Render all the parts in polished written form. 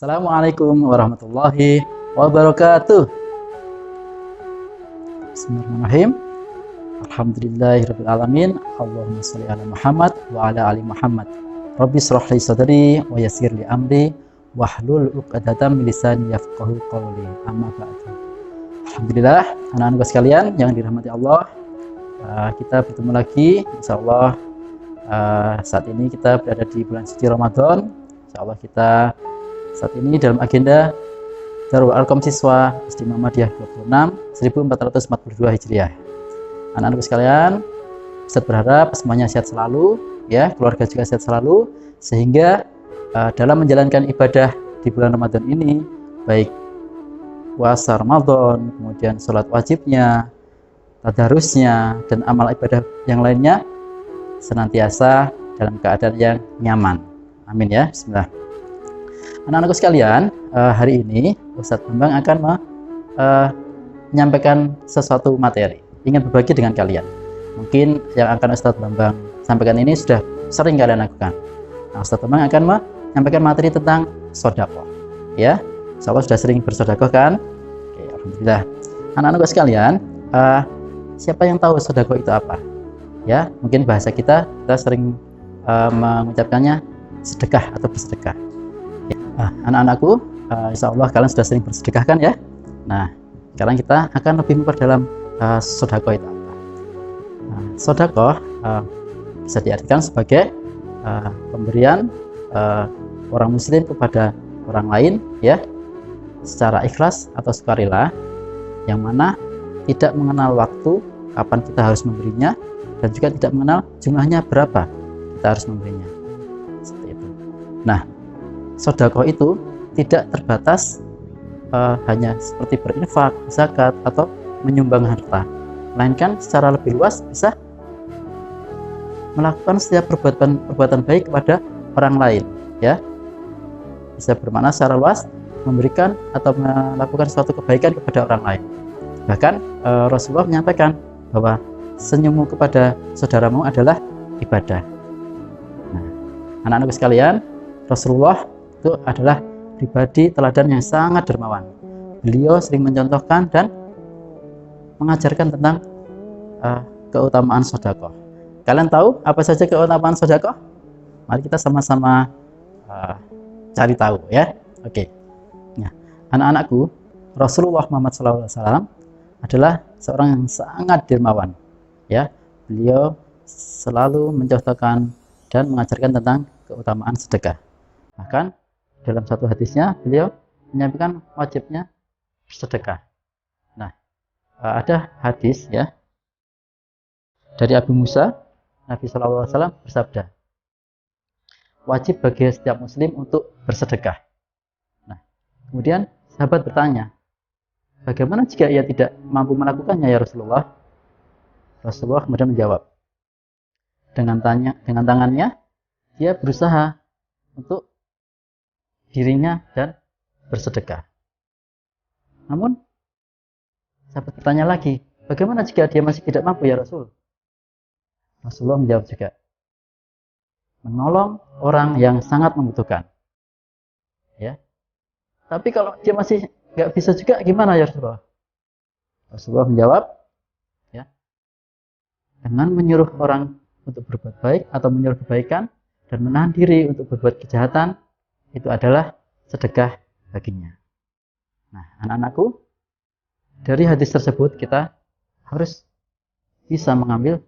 Assalamualaikum warahmatullahi wabarakatuh. Bismillahirrahmanirrahim. Alhamdulillahirabbil alamin. Allahumma shalli ala Muhammad wa ala ali Muhammad. Rabbi shrah li sadri wa yassir li amri wahlul 'uqdatam min lisani yafqahu qawli. Amma ba'du. Alhamdulillah, anak-anak sekalian yang dirahmati Allah, kita bertemu lagi insyaallah. Saat ini kita berada di bulan suci Ramadan. Insyaallah kita saat ini dalam agenda Darul Arqam Siswa SD Muhammadiyah 26 1442 Hijriah. Anak-anak sekalian, Ustaz berharap semuanya sehat selalu, ya, keluarga juga sehat selalu, sehingga dalam menjalankan ibadah di bulan Ramadan ini, baik puasa Ramadan, kemudian sholat wajibnya, tadarusnya, dan amal ibadah yang lainnya senantiasa dalam keadaan yang nyaman. Amin ya. Bismillah. Anak-anakku sekalian, hari ini Ustadz Bambang akan menyampaikan sesuatu materi, ingin berbagi dengan kalian. Mungkin yang akan Ustadz Bambang sampaikan ini sudah sering kalian lakukan. Nah, Ustadz Bambang akan menyampaikan materi tentang sedekah. Ya, insyaallah sudah sering bersedekah kan? Oke, alhamdulillah. Anak-anakku sekalian, siapa yang tahu sedekah itu apa? Ya, mungkin bahasa kita sering mengucapkannya sedekah atau bersedekah. Anak-anakku, insya Allah kalian sudah sering bersedekah kan ya. Nah, sekarang kita akan lebih memperdalam sedekah itu apa. Sedekah bisa diartikan sebagai pemberian orang muslim kepada orang lain, ya, secara ikhlas atau sukarela, yang mana tidak mengenal waktu kapan kita harus memberinya, dan juga tidak mengenal jumlahnya berapa kita harus memberinya. Seperti itu. Nah, sedekah itu tidak terbatas hanya seperti berinfak, zakat, atau menyumbang harta, melainkan secara lebih luas bisa melakukan setiap perbuatan baik kepada orang lain, ya. Bisa bermakna secara luas memberikan atau melakukan suatu kebaikan kepada orang lain. Bahkan Rasulullah menyampaikan bahwa senyummu kepada saudaramu adalah ibadah. Nah, anak-anak sekalian, Rasulullah itu adalah pribadi teladan yang sangat dermawan. Beliau sering mencontohkan dan mengajarkan tentang keutamaan sedekah. Kalian tahu apa saja keutamaan sedekah? Mari kita sama-sama cari tahu, ya. Oke. Nah, anak-anakku, Rasulullah Muhammad SAW adalah seorang yang sangat dermawan, ya. Beliau selalu mencontohkan dan mengajarkan tentang keutamaan sedekah. Bahkan dalam satu hadisnya beliau menyampaikan wajibnya bersedekah. Nah, ada hadis, ya, dari Abu Musa, Nabi SAW bersabda, wajib bagi setiap muslim untuk bersedekah. Nah, kemudian sahabat bertanya, bagaimana jika ia tidak mampu melakukannya ya Rasulullah? Rasulullah kemudian menjawab, dengan tangannya dia berusaha untuk dirinya dan bersedekah. Namun sahabat bertanya lagi, bagaimana jika dia masih tidak mampu ya Rasul? Rasulullah menjawab juga, menolong orang yang sangat membutuhkan, ya. Tapi kalau dia masih nggak bisa juga, gimana ya Rasulullah? Rasulullah menjawab, ya, dengan menyuruh orang untuk berbuat baik atau menyuruh kebaikan dan menahan diri untuk berbuat kejahatan, itu adalah sedekah baginya. Nah, anak-anakku, dari hadis tersebut kita harus bisa mengambil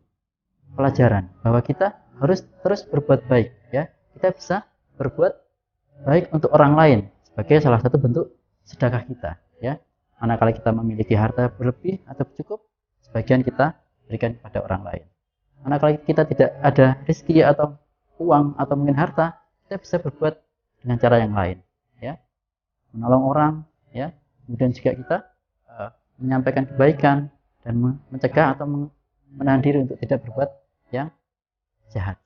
pelajaran bahwa kita harus terus berbuat baik, ya. Kita bisa berbuat baik untuk orang lain sebagai salah satu bentuk sedekah kita, ya. Manakala kita memiliki harta berlebih atau cukup, sebagian kita berikan kepada orang lain. Manakala kita tidak ada rezeki atau uang atau mungkin harta, kita bisa berbuat dengan cara yang lain, ya, menolong orang, ya. Kemudian juga kita menyampaikan kebaikan dan mencegah atau menahan diri untuk tidak berbuat yang jahat.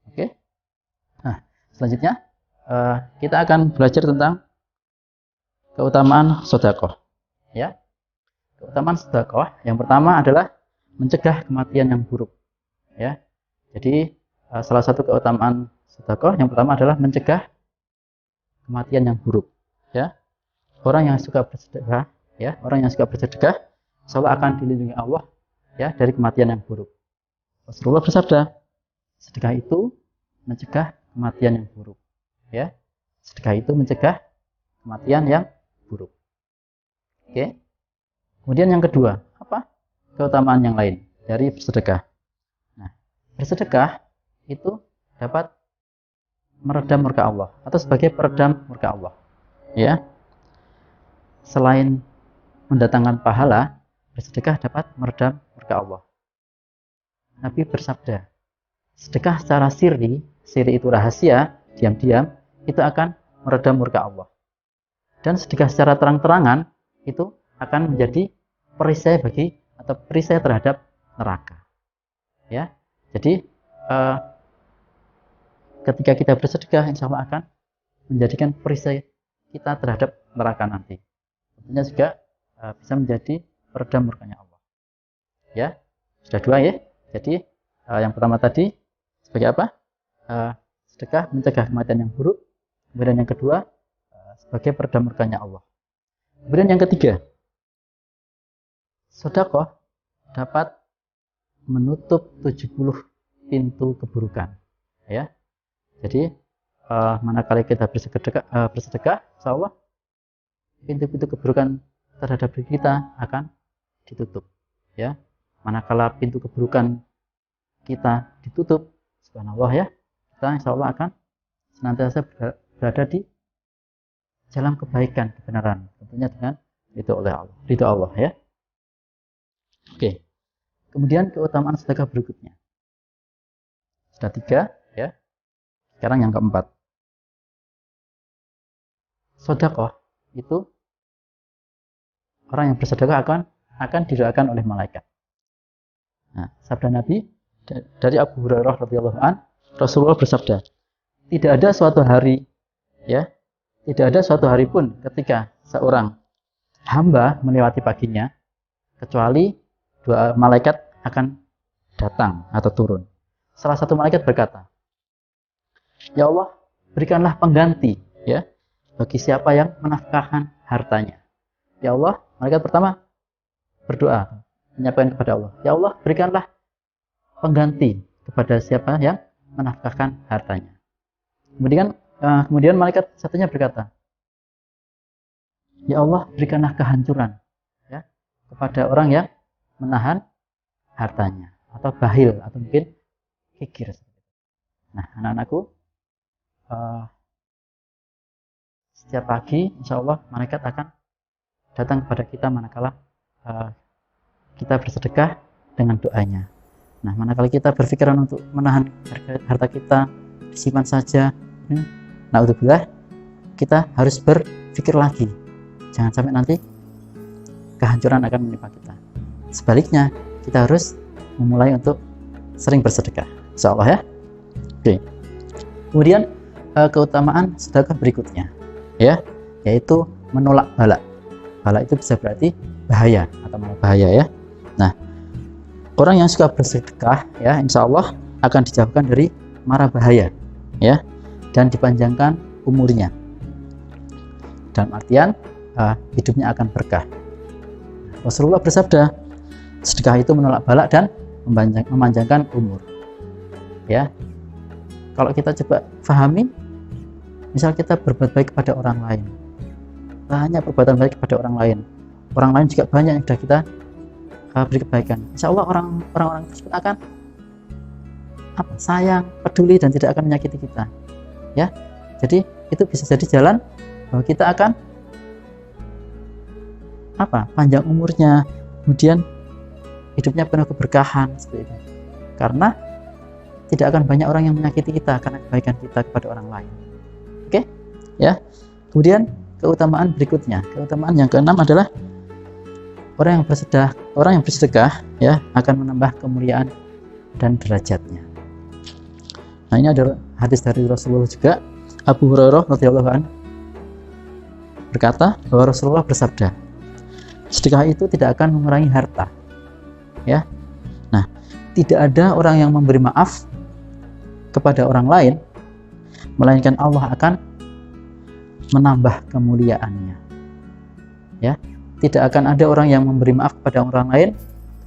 Oke. Nah, selanjutnya kita akan belajar tentang keutamaan sedekah, ya. Keutamaan sedekah yang pertama adalah mencegah kematian yang buruk, ya. Jadi salah satu keutamaan sedekah yang pertama adalah mencegah kematian yang buruk. Ya, orang yang suka bersedekah, ya, orang yang suka bersedekah, insya Allah akan dilindungi Allah, ya, dari kematian yang buruk. Rasulullah bersabda, sedekah itu mencegah kematian yang buruk. Ya, sedekah itu mencegah kematian yang buruk. Oke. Kemudian yang kedua, apa? Keutamaan yang lain dari bersedekah. Nah, bersedekah itu dapat meredam murka Allah atau sebagai peredam murka Allah. Ya. Selain mendatangkan pahala, bersedekah dapat meredam murka Allah. Nabi bersabda, sedekah secara sirri itu rahasia, diam-diam, itu akan meredam murka Allah. Dan sedekah secara terang-terangan itu akan menjadi perisai bagi atau perisai terhadap neraka. Ya, jadi ketika kita bersedekah, insya Allah akan menjadikan perisai kita terhadap neraka nanti. Tentunya juga bisa menjadi peredam murkanya Allah. Ya, sudah dua ya. Jadi yang pertama tadi sebagai apa? Sedekah mencegah kematian yang buruk. Kemudian yang kedua sebagai peredam murkanya Allah. Kemudian yang ketiga, sedekah dapat menutup 70 pintu keburukan. Ya. Jadi manakala kita bersedekah, insyaallah pintu-pintu keburukan terhadap diri kita akan ditutup. Ya. Manakala pintu keburukan kita ditutup, subhanallah ya, kita insyaallah akan senantiasa berada di jalan kebaikan, kebenaran, tentunya dengan ridho Allah ya. Oke. Kemudian keutamaan sedekah berikutnya. Sudah 3 ya. Sekarang yang keempat. Sedekah itu orang yang bersedekah akan didoakan oleh malaikat. Nah, sabda Nabi dari Abu Hurairah radhiyallahu an, Rasulullah bersabda, tidak ada suatu hari ya, tidak ada suatu hari pun ketika seorang hamba melewati paginya kecuali dua malaikat akan datang atau turun. Salah satu malaikat berkata, ya Allah, berikanlah pengganti ya bagi siapa yang menafkahkan hartanya. Ya Allah, malaikat pertama berdoa menyampaikan kepada Allah, ya Allah, berikanlah pengganti kepada siapa yang menafkahkan hartanya. Kemudian malaikat satunya berkata, ya Allah, berikanlah kehancuran ya kepada orang yang menahan hartanya atau bakhil atau mungkin kikir. Nah, anak-anakku, setiap pagi insya Allah malaikat akan datang kepada kita manakala kita bersedekah dengan doanya. Nah, manakala kita berpikiran untuk menahan harta kita, disimpan saja, naudzubillah, kita harus berpikir lagi. Jangan sampai nanti kehancuran akan menimpa kita. Sebaliknya, kita harus memulai untuk sering bersedekah, insya Allah ya. Oke. Kemudian keutamaan sedekah berikutnya, ya, yaitu menolak bala. Bala itu bisa berarti bahaya atau malah bahaya ya. Nah, orang yang suka bersedekah ya insya Allah akan dijauhkan dari mara bahaya ya, dan dipanjangkan umurnya, dalam artian hidupnya akan berkah. Rasulullah bersabda, sedekah itu menolak bala dan memanjangkan umur ya. Kalau kita coba pahami, misal kita berbuat baik kepada orang lain, banyak perbuatan baik kepada orang lain juga banyak yang sudah kita beri kebaikan, insya Allah orang-orang tersebut akan sayang, peduli, dan tidak akan menyakiti kita ya. Jadi itu bisa jadi jalan bahwa kita akan panjang umurnya, kemudian hidupnya penuh keberkahan seperti itu, karena tidak akan banyak orang yang menyakiti kita karena kebaikan kita kepada orang lain. Oke ya. Kemudian keutamaan berikutnya, keutamaan yang keenam adalah orang yang bersedekah ya akan menambah kemuliaan dan derajatnya. Nah, ini ada hadis dari Rasulullah juga. Abu Hurairah radhiyallahu anhu berkata bahwa Rasulullah bersabda, sedekah itu tidak akan mengurangi harta ya. Nah, tidak ada orang yang memberi maaf kepada orang lain melainkan Allah akan menambah kemuliaannya. Ya, tidak akan ada orang yang memberi maaf kepada orang lain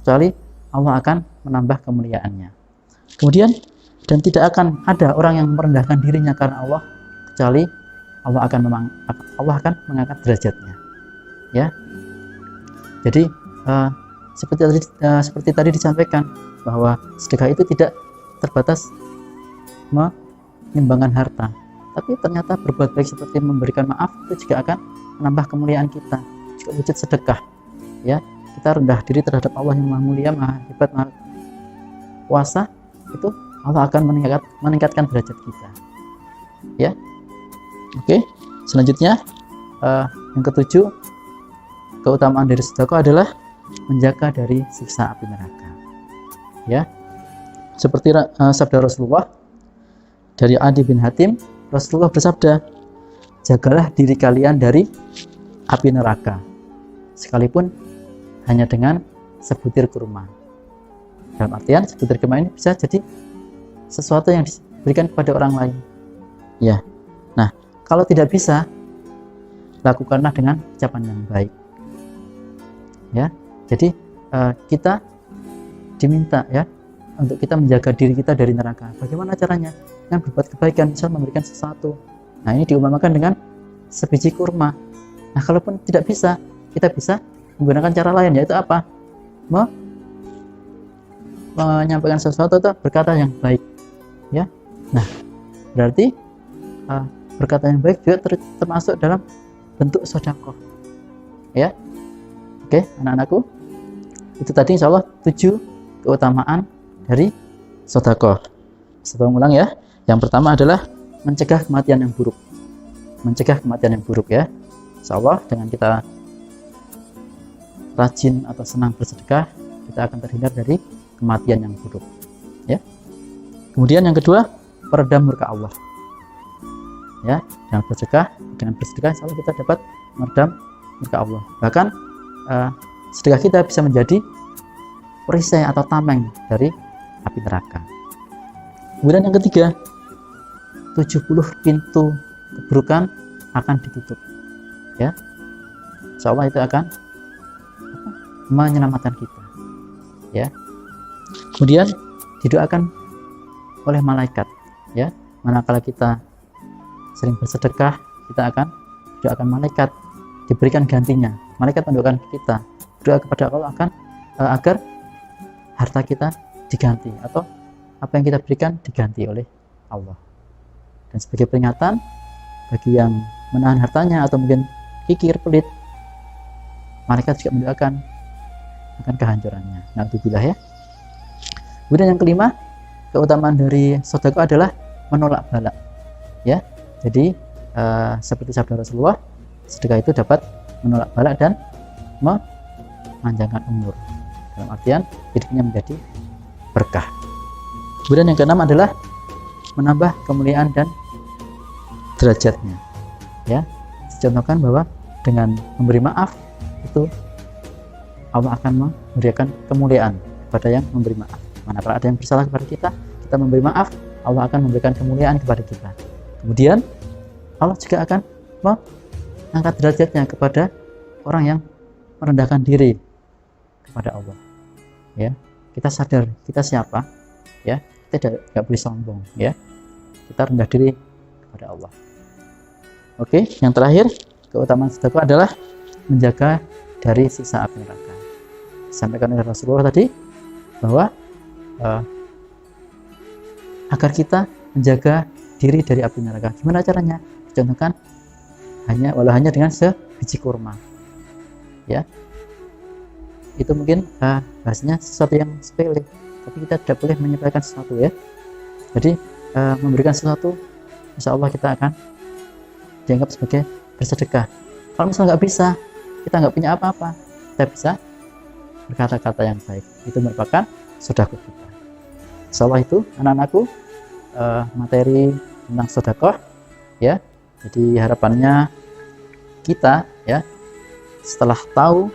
kecuali Allah akan menambah kemuliaannya. Kemudian, dan tidak akan ada orang yang merendahkan dirinya karena Allah kecuali Allah akan mengangkat derajatnya. Ya, jadi seperti tadi disampaikan bahwa sedekah itu tidak terbatas menyumbangkan harta, tapi ternyata berbuat baik seperti memberikan maaf itu juga akan menambah kemuliaan kita. Juga wujud sedekah, ya, kita rendah diri terhadap Allah yang maha mulia, maha hebat, maha kuasa, itu Allah akan meningkatkan derajat kita. Ya, oke. Selanjutnya yang ketujuh, keutamaan dari sedekah adalah menjaga dari siksa api neraka. Ya, seperti sabda Rasulullah dari Adi bin Hatim, Rasulullah bersabda, jagalah diri kalian dari api neraka, sekalipun hanya dengan sebutir kurma. Dalam artian sebutir kurma ini bisa jadi sesuatu yang diberikan kepada orang lain. Ya, nah kalau tidak bisa, lakukanlah dengan ucapan yang baik. Ya, jadi kita diminta ya untuk kita menjaga diri kita dari neraka. Bagaimana caranya? Dengan berbuat kebaikan, misal memberikan sesuatu. Nah, ini diumpamakan dengan sebiji kurma. Nah, kalaupun tidak bisa, kita bisa menggunakan cara lain, yaitu apa? Menyampaikan sesuatu atau berkata yang baik. Ya, nah berarti berkata yang baik juga termasuk dalam bentuk sedekah. Ya, oke, anak-anakku, itu tadi insya Allah 7 keutamaan dari sedekah. Saya ulang ya. Yang pertama adalah mencegah kematian yang buruk. Mencegah kematian yang buruk ya. Insya Allah dengan kita rajin atau senang bersedekah, kita akan terhindar dari kematian yang buruk. Ya. Kemudian yang kedua, peredam murka Allah. Ya, dengan bersedekah insya Allah kita dapat meredam murka Allah. Bahkan sedekah kita bisa menjadi perisai atau tameng dari api neraka. Kemudian yang ketiga, 70 pintu keburukan akan ditutup. Ya, insya Allah itu akan menyelamatkan kita. Ya, kemudian didoakan oleh malaikat. Ya, manakala kita sering bersedekah, kita akan didoakan malaikat, diberikan gantinya. Malaikat mendoakan kita, doa kepada Allah akan agar harta kita diganti atau apa yang kita berikan diganti oleh Allah. Dan sebagai peringatan bagi yang menahan hartanya atau mungkin kikir, pelit, malaikat juga mendoakan akan kehancurannya. Na'udzubillah ya. Kemudian yang kelima, keutamaan dari sedekah adalah menolak bala. Ya, jadi seperti sabda Rasulullah, sedekah itu dapat menolak bala dan memanjangkan umur. Dalam artian hidupnya menjadi berkah. Kemudian yang keenam adalah menambah kemuliaan dan derajatnya. Ya, dicontohkan bahwa dengan memberi maaf itu Allah akan memberikan kemuliaan kepada yang memberi maaf. Manakala ada yang bersalah kepada kita, kita memberi maaf, Allah akan memberikan kemuliaan kepada kita. Kemudian Allah juga akan mengangkat derajatnya kepada orang yang merendahkan diri kepada Allah. Ya, kita sadar kita siapa, ya, kita tidak boleh sombong, ya, kita rendah diri kepada Allah. Oke, yang terakhir, keutamaan sedekah adalah menjaga dari siksa api neraka. Disampaikan oleh Rasulullah tadi bahwa agar kita menjaga diri dari api neraka. Gimana caranya? Contohkan walau hanya dengan sebiji kurma. Ya, itu mungkin bahasanya sesuatu yang sepele, tapi kita tidak boleh menyebarkan sesuatu ya. Jadi memberikan sesuatu, insya Allah kita akan dianggap sebagai bersedekah. Kalau misalnya nggak bisa, kita nggak punya apa-apa, kita bisa berkata-kata yang baik. Itu merupakan sedekah kita. Insya Allah itu anak-anakku materi tentang sedekah ya. Jadi harapannya kita ya, setelah tahu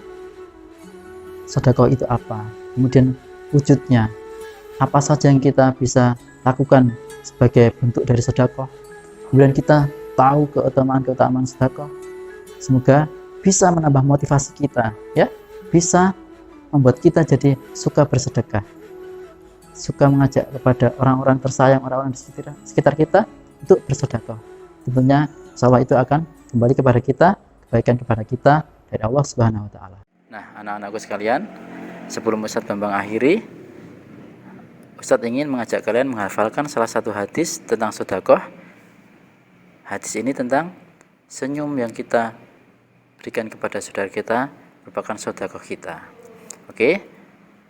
sedekah itu apa, kemudian wujudnya apa saja yang kita bisa lakukan sebagai bentuk dari sedekah, kemudian kita tahu keutamaan sedekah. Semoga bisa menambah motivasi kita, ya, bisa membuat kita jadi suka bersedekah, suka mengajak kepada orang-orang tersayang, orang-orang di sekitar kita untuk bersedekah. Tentunya insya itu akan kembali kepada kita, kebaikan kepada kita dari Allah Subhanahu wa taala. Nah, anak-anakku sekalian, sebelum Ustadz Bambang akhiri, Ustadz ingin mengajak kalian menghafalkan salah satu hadis tentang sedekah. Hadis ini tentang senyum yang kita berikan kepada saudara kita merupakan sedekah kita. Oke,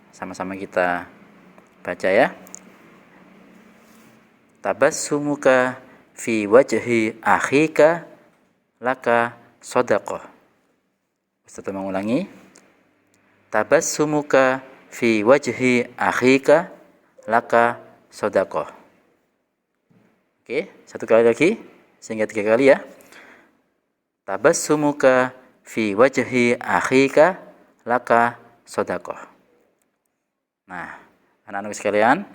sama-sama kita baca ya. Tabassumuka fi wajhi akhika laka shadaqah. Ustaz mengulangi. Tabassumuka fi wajhi akhika laka shadaqah. Oke, satu kali lagi sehingga 3 kali ya. Tabassumuka fi wajhi akhika laka shadaqah. Nah, anak-anak sekalian,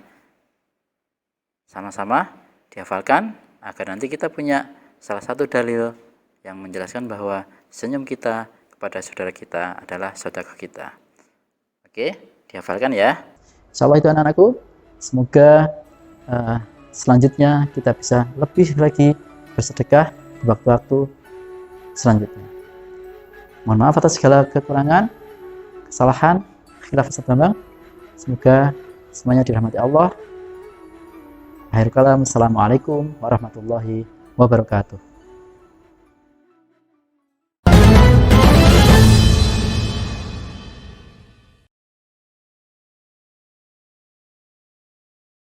sama-sama dihafalkan agar nanti kita punya salah satu dalil yang menjelaskan bahwa senyum kita kepada saudara kita adalah sedekah kita. Oke, dihafalkan ya. Insyaallah itu anak-anakku. Semoga selanjutnya kita bisa lebih lagi bersedekah di waktu-waktu selanjutnya. Mohon maaf atas segala kekurangan, kesalahan, khilaf Ustaz Bambang. Semoga semuanya dirahmati Allah. Akhir kalam, assalamualaikum warahmatullahi wabarakatuh.